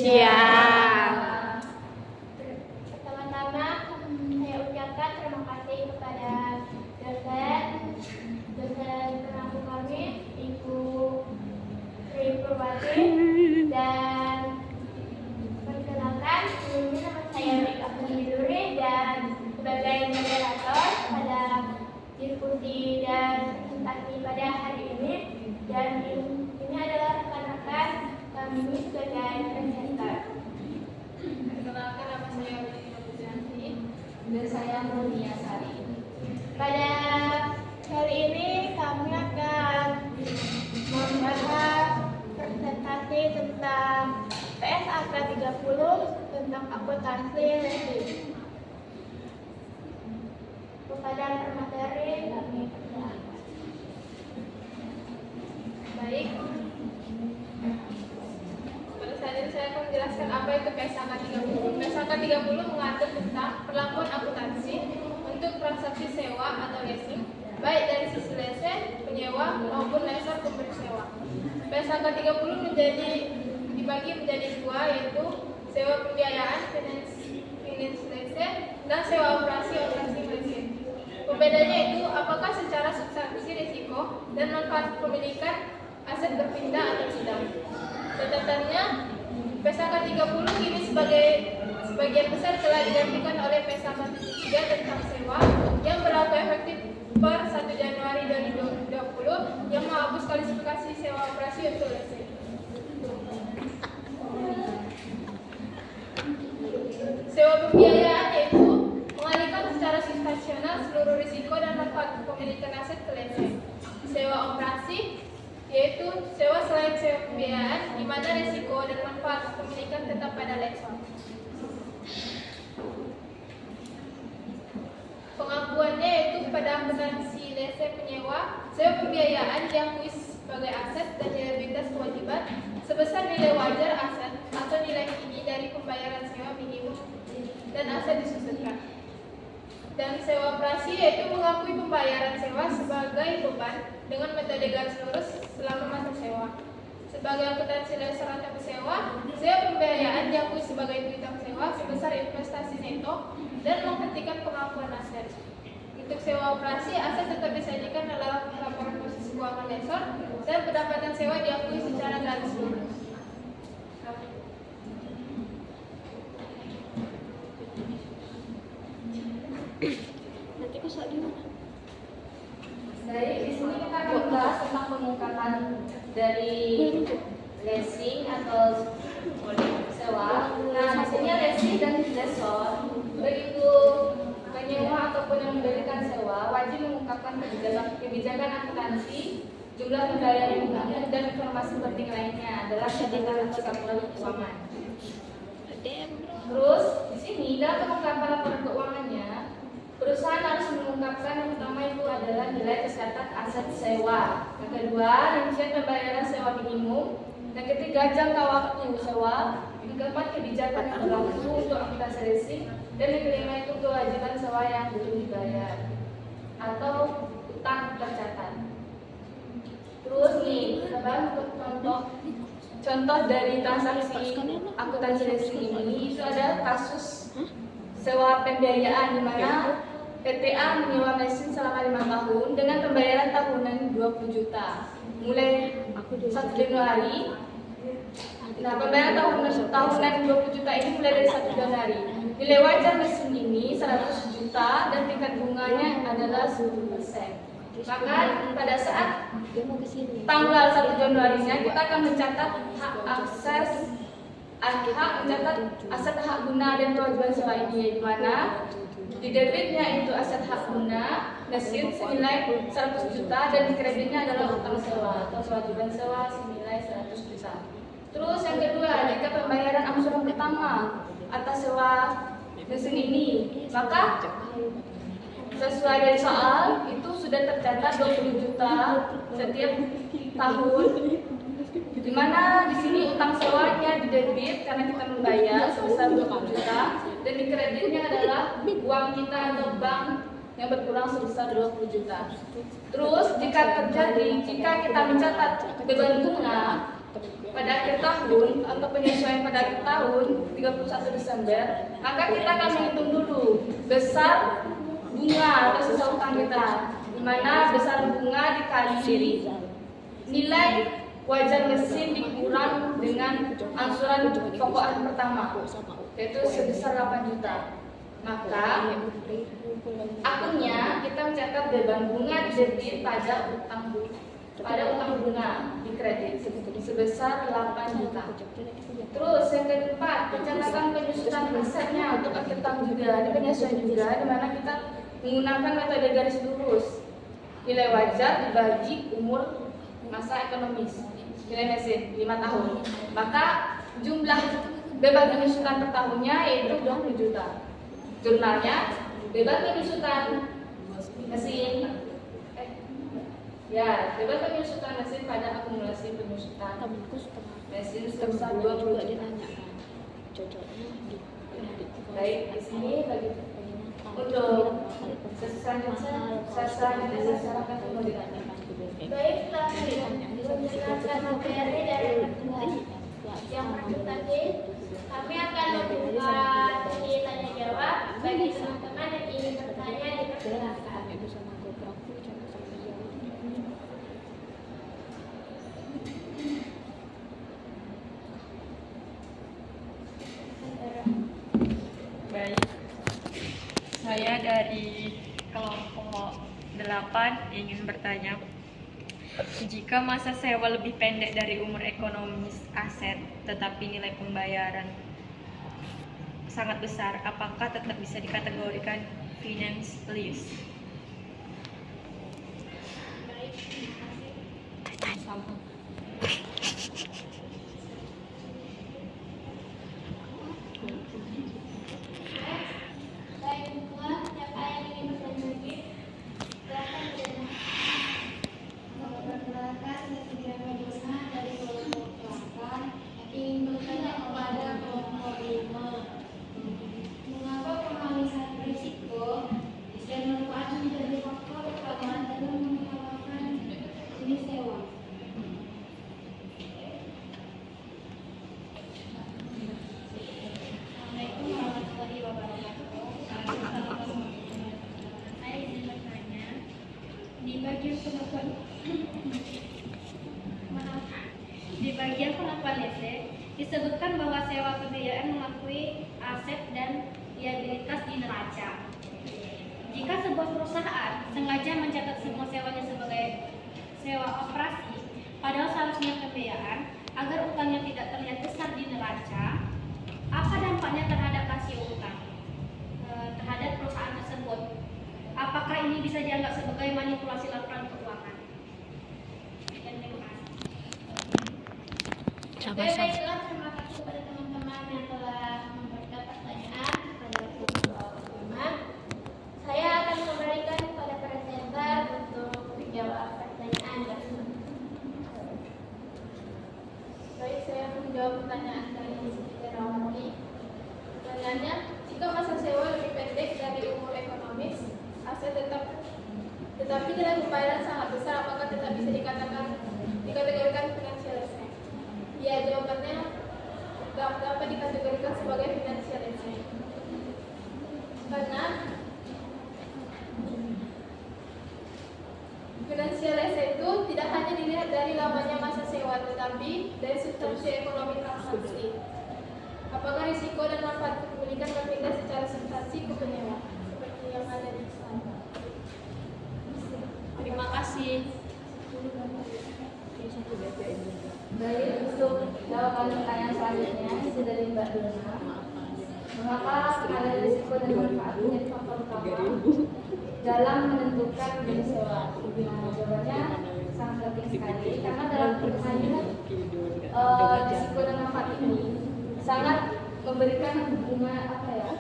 Siap. Pertama-tama saya ucapkan terima kasih kepada dosen pengampu kami, Ibu Tri Purwati, dan perkenalkan sebelumnya nama saya Rika Pembiduri dan sebagai moderator pada diskusi dan presentasi pada hari ini, dan ini adalah rekan-rekan kami sebagai presenter. Perkenalkan, nama saya Widi Nurjanti. Dan saya Mulia Sari. Pada hari ini kami akan membahas presentasi tentang PSAK 30 tentang akuntansi leasing. Kepada pemateri kami persilakan. Baik. Pada saat ini saya akan menjelaskan apa itu PSAK 30. PSAK 30 mengatur tentang perlakuan akuntansi untuk transaksi sewa atau leasing, baik dari sisi lessee, penyewa maupun lessor pemberi sewa. PSAK 30 dibagi menjadi dua, yaitu sewa pembiayaan finance leasing dan sewa operasi leasing. Pembedanya itu apakah secara substansi risiko dan manfaat kepemilikan aset berpindah atau tidak. Catatannya, PSAK 30 kini sebagian besar telah digantikan oleh PSAK 73 tentang sewa yang berlaku efektif per 1 Januari 2020 yang menghapus kualifikasi sewa operasi untuk leasing. Sewa pembiayaan yaitu mengalihkan secara situasional seluruh risiko dan manfaat kepemilikan aset ke leasing. Sewa operasi yaitu sewa selain sewa pembiayaan di mana risiko dan manfaat kepemilikan tetap pada lessor. Pengakuannya yaitu pada akuntansi lessee penyewa, sewa pembiayaan diakui sebagai aset dan liabilitas kewajiban sebesar nilai wajar aset atau nilai kini dari pembayaran sewa minimum dan aset disusutkan. Dan sewa operasi yaitu mengakui pembayaran sewa sebagai beban dengan metode garis lurus selama masa sewa. Sebagai akuntansi lessor atau pesewa, sewa pembiayaan diakui sebagai piutang sewa sebesar investasi neto dan menghentikan pengakuan aset. Untuk sewa operasi, aset tetap disajikan dalam laporan posisi keuangan lessor dan pendapatan sewa diakui secara garis lurus. Nanti kok soal di mana? Baik, di sini kita akan membahas tentang pengungkapan dari leasing atau sewa. Nah, di sini leasing dan lessor, begitu penyewa ataupun yang memberikan sewa wajib mengungkapkan kebijakan akuntansi, jumlah pembayaran yang dan informasi penting lainnya adalah catatan laporan keuangan. Terus di sini dalam pengungkapan laporan keuangannya, perusahaan harus mengungkapkan yang pertama itu adalah nilai tercatat aset sewa, yang kedua rincian pembayaran sewa minimum, yang ketiga jangka waktu sewa, yang keempat kebijakan yang berlaku untuk akuntansi leasing, dan yang kelima itu kewajiban sewa yang belum dibayar atau utang tercatat. Terus nih, untuk contoh dari transaksi akuntansi leasing ini itu ada kasus sewa pembiayaan di mana PTA menyewa mesin selama 5 tahun dengan pembayaran tahunan 20 juta mulai 1 Januari. Nah, pembayaran tahunan 20 juta ini mulai dari 1 Januari. Nilai wajar mesin ini 100 juta dan tingkat bunganya adalah 10%. Maka pada saat tanggal 1 Januarinya kita akan mencatat mencatat aset hak guna dan kewajiban sewa ini, di mana di debitnya itu aset hak guna mesin senilai 100 juta dan di kreditnya adalah utang sewa atau kewajiban sewa senilai 100 juta. Terus yang kedua, jika pembayaran angsuran pertama atas sewa mesin ini, maka sesuai dari soal itu sudah tercatat 20 juta setiap tahun, di mana di sini utang sewanya di debit karena kita membayar sebesar 20 juta dan di kreditnya adalah uang kita atau bank yang berkurang sebesar 20 juta. Terus jika kita mencatat beban bunga pada akhir tahun atau penyesuaian pada akhir tahun 31 Desember, maka kita akan menghitung dulu besar bunga atau sisa utang kita, di mana besar bunga dikali nilai wajar mesin dikurang dengan angsuran pokok pertama, yaitu sebesar 8 juta. Maka akunnya kita mencatat beban bunga didebit pada utang bunga di kredit sebesar 8 juta. Terus yang keempat, pencatatan penyusutan asetnya untuk akhir tahun juga, ini penyesuaian juga, di mana kita menggunakan metode garis lurus. Nilai wajar dibagi umur masa ekonomis, nilai mesin 5 tahun. Maka jumlah beban penyusutan per tahunnya yaitu 20 juta. Jurnalnya beban penyusutan mesin beban penyusutan mesin pada akumulasi penyusutan mesin sebesar 20 juta. Baik, di sini bagi untuk selanjutnya saya akan kemudian. Baiklah, menjelaskan materi dari yang pertama tadi, kami akan membuka sesi tanya jawab bagi teman-teman yang ingin bertanya dipersilakan. Baik, saya dari kelompok 8 ingin bertanya, jika masa sewa lebih pendek dari umur ekonomis aset tetapi nilai pembayaran sangat besar, apakah tetap bisa dikategorikan finance lease? Di bagian pengakuan lese disebutkan bahwa sewa pembiayaan mengakui aset dan liabilitas di neraca. Jika sebuah perusahaan sengaja mencatat semua sewanya sebagai sewa operasi, padahal seharusnya pembiayaan agar utangnya tidak terlihat besar di neraca, apa dampaknya terhadap rasio utang terhadap perusahaan tersebut? Apakah ini bisa dianggap sebagai manipulasi laporan keuangan? Dan terima kasih. Baiklah, terima kasih kepada teman-teman yang telah memberikan pertanyaan pada teman-teman. Saya akan memberikan kepada presenter untuk menjawab pertanyaan yang Baik, saya menjawab pertanyaan dari Siti Rawani. Pertanyaannya, jika masa sewa lebih pendek dari umur ekonomis, aset tetapi nilai pembayaran sangat besar, apakah tetap bisa dikategorikan financial asset? Ya, jawabannya dapat dikategorikan sebagai financial asset. Karena financial asset itu tidak hanya dilihat dari lamanya masa sewa, tetapi dari substansi ekonomi transaksi. Apakah risiko dan manfaat kepemilikan berpindah secara substansi ke penyewa, seperti yang ada di sana. Terima kasih. Baik, untuk jawaban pertanyaan selanjutnya itu dari Mbak Dona. Mengapa nilai risiko dan manfaat menjadi faktor utama dalam menentukan jenis sewa? Nah, jawabannya sangat penting sekali karena dalam pertanyaan risiko dan manfaat ini sangat memberikan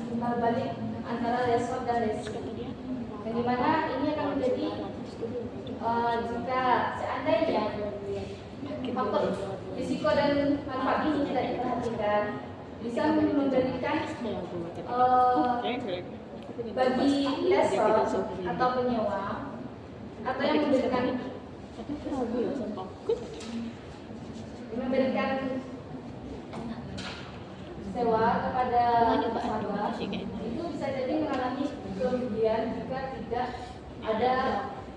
timbal balik antara resort dan resiko. Yang dimana ini akan menjadi jika seandainya faktor risiko dan manfaat ini tidak diperhatikan, bisa memberikan bagi lessor atau penyewa atau yang memberikan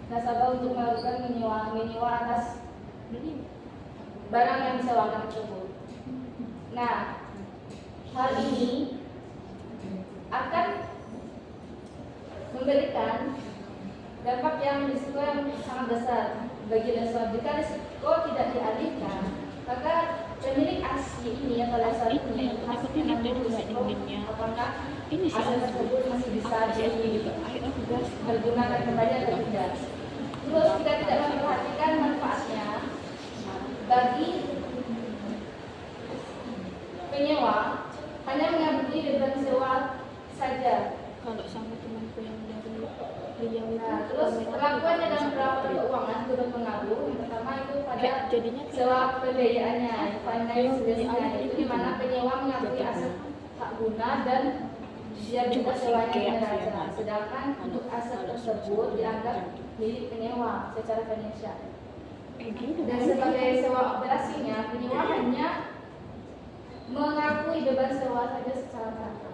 nasabah untuk melakukan menyewa atas barang yang disewakan tersebut. Nah, hal ini akan memberikan dampak yang risiko yang sangat besar bagi lessor. Jika risiko tidak dialihkan, maka pemilik asli ini atau lessor ini harus menanggung risiko apakah aset tersebut masih bisa dipergunakan kembali atau tidak. Terus kita tidak memperhatikan manfaatnya bagi penyewa, hanya mengabdi beban sewa saja. Kalau sama temanku yang dari Riau itu, Nah, terus perlakuannya dalam pelaporan keuangan itu berpengaruh. Yang pertama itu pada jadinya sewa pembiayaannya, finance risk-nya, itu di mana penyewa mengakui aset hak guna dan viabilitas sewanya yang neraca. Sedangkan untuk aset tersebut dianggap milik penyewa secara finansial. Dan sebagai sewa operasinya, penyewa hanya mengakui beban sewa saja secara merata.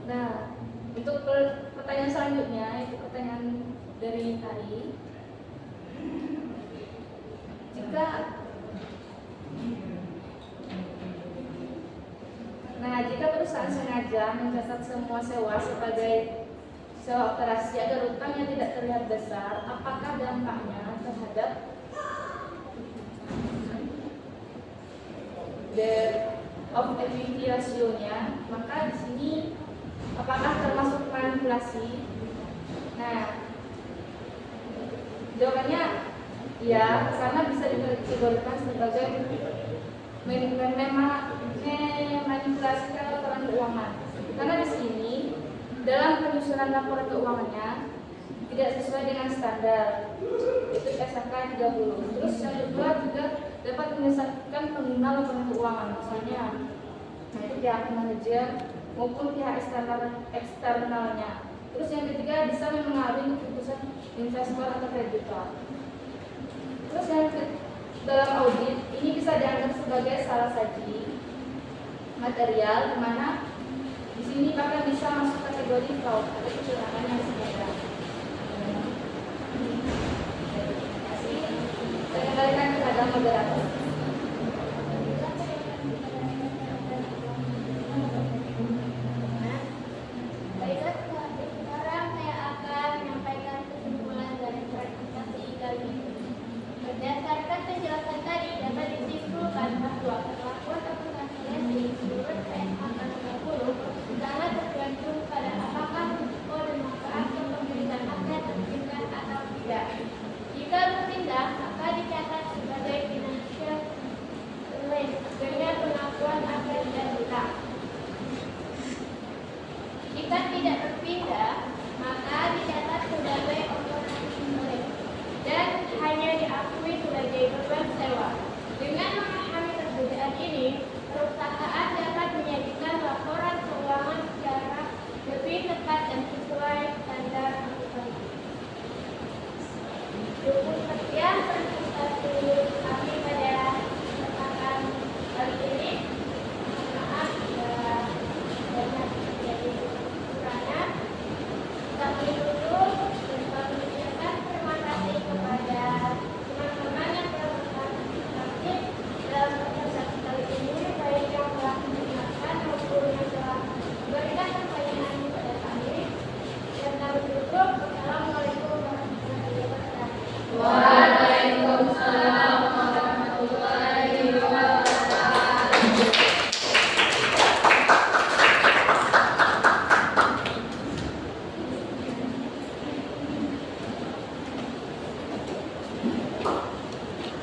Nah, untuk pertanyaan selanjutnya itu pertanyaan dari Hari. Jika perusahaan sengaja mencatat semua sewa sebagai sewa operasi agar utang yang tidak terlihat besar, apakah dampaknya terhadap debt of equity ratio-nya? Maka di sini apakah termasuk manipulasi? Nah, jawabannya ya, karena bisa dikategorikan sebagai memanipulasikan laporan keuangan. Karena di sini dalam penyusunan laporan keuangannya tidak sesuai dengan standar, itu SHK 30. Terus yang kedua juga dapat menyesatkan pengguna laporan keuangan, misalnya itu pihak manajer maupun pihak eksternalnya. Terus yang ketiga bisa mempengaruhi keputusan investor atau kreditor. Terus yang dalam audit ini bisa dianggap sebagai salah saji material, di mana di sini bahkan bisa masuk kategori fraud atau kecurangan yang sengaja. Saya kembalikan kepada moderator. Baiklah, sekarang saya akan menyampaikan kesimpulan dari presentasi kali ini. Berdasarkan penjelasan tadi dapat disimpulkan bahwa perlakuan akuntansi lending menurut PSHK 30 sangat tergantung pada apakah risiko dan manfaat kepemilikan aset terpindah atau tidak. Jika berpindah, maka dicatat sebagai financial risk dengan pengakuan aset dan utang. Jika tidak berpindah,